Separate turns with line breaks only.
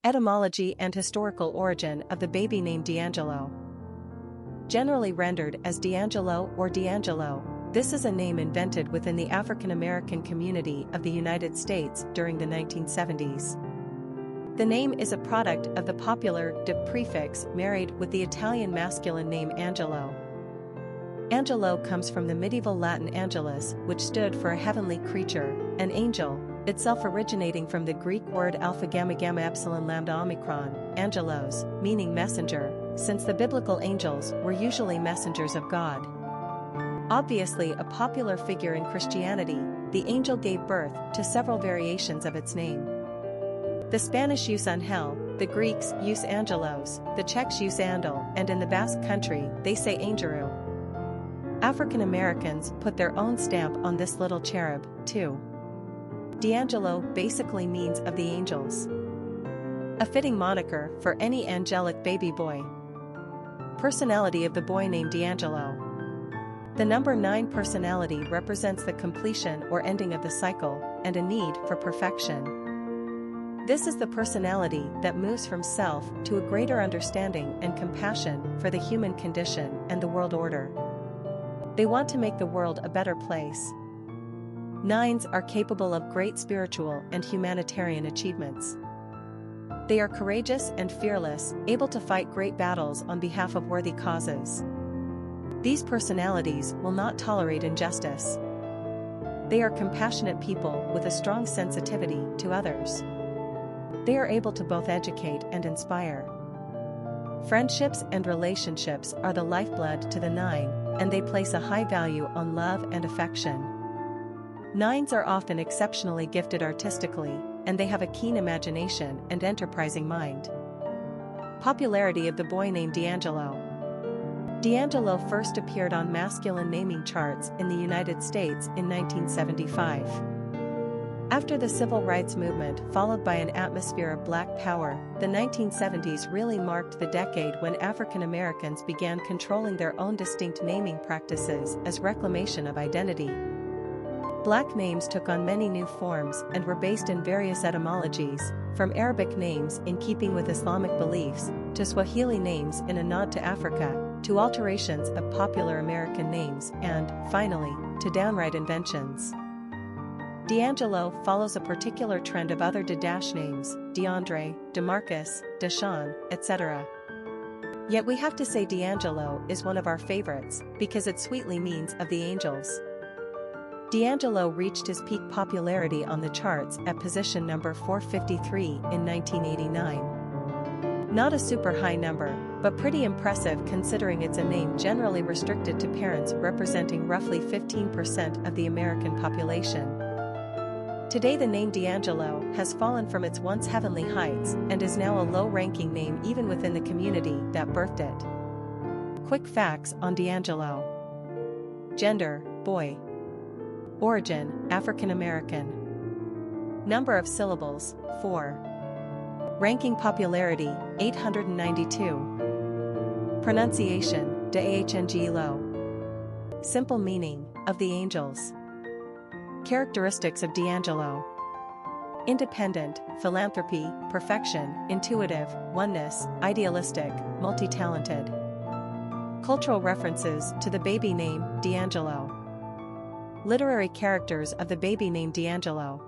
Etymology and historical origin of the baby name Deangelo. Generally rendered as Deangelo or Deangelo, this is a name invented within the African American community of the United States during the 1970s. The name is a product of the popular de prefix married with the Italian masculine name Angelo. Angelo comes from the medieval Latin angelus, which stood for a heavenly creature, an angel, itself originating from the Greek word alpha gamma gamma epsilon lambda omicron, angelos, meaning messenger, since the biblical angels were usually messengers of God. Obviously a popular figure in Christianity, the angel gave birth to several variations of its name. The Spanish use Angel, the Greeks use Angelos, the Czechs use Andel, and in the Basque country they say Angelo. African Americans put their own stamp on this little cherub, too. Deangelo basically means of the angels. A fitting moniker for any angelic baby boy. Personality of the boy named Deangelo. The number 9 personality represents the completion or ending of the cycle, and a need for perfection. This is the personality that moves from self to a greater understanding and compassion for the human condition and the world order. They want to make the world a better place. 9s are capable of great spiritual and humanitarian achievements. They are courageous and fearless, able to fight great battles on behalf of worthy causes. These personalities will not tolerate injustice. They are compassionate people with a strong sensitivity to others. They are able to both educate and inspire. Friendships and relationships are the lifeblood to the 9, and they place a high value on love and affection. 9s are often exceptionally gifted artistically, and they have a keen imagination and enterprising mind. Popularity of the boy named Deangelo. Deangelo first appeared on masculine naming charts in the United States in 1975. After the civil rights movement followed by an atmosphere of black power, the 1970s really marked the decade when African Americans began controlling their own distinct naming practices as reclamation of identity. Black names took on many new forms and were based in various etymologies, from Arabic names in keeping with Islamic beliefs, to Swahili names in a nod to Africa, to alterations of popular American names and, finally, to downright inventions. Deangelo follows a particular trend of other names, DeAndre, DeMarcus, Deshaun, etc. Yet we have to say Deangelo is one of our favorites, because it sweetly means of the angels. Deangelo reached his peak popularity on the charts at position number 453 in 1989. Not a super high number, but pretty impressive considering it's a name generally restricted to parents representing roughly 15% of the American population. Today the name Deangelo has fallen from its once heavenly heights and is now a low-ranking name even within the community that birthed it. Quick facts on Deangelo. Gender, boy. Origin, African American. Number of syllables, 4. Ranking popularity, 892. Pronunciation, Deangelo. Simple meaning, of the angels. Characteristics of Deangelo. Independent, philanthropy, perfection, intuitive, oneness, idealistic, multi-talented. Cultural references to the baby name, Deangelo. Literary characters of the baby name Deangelo.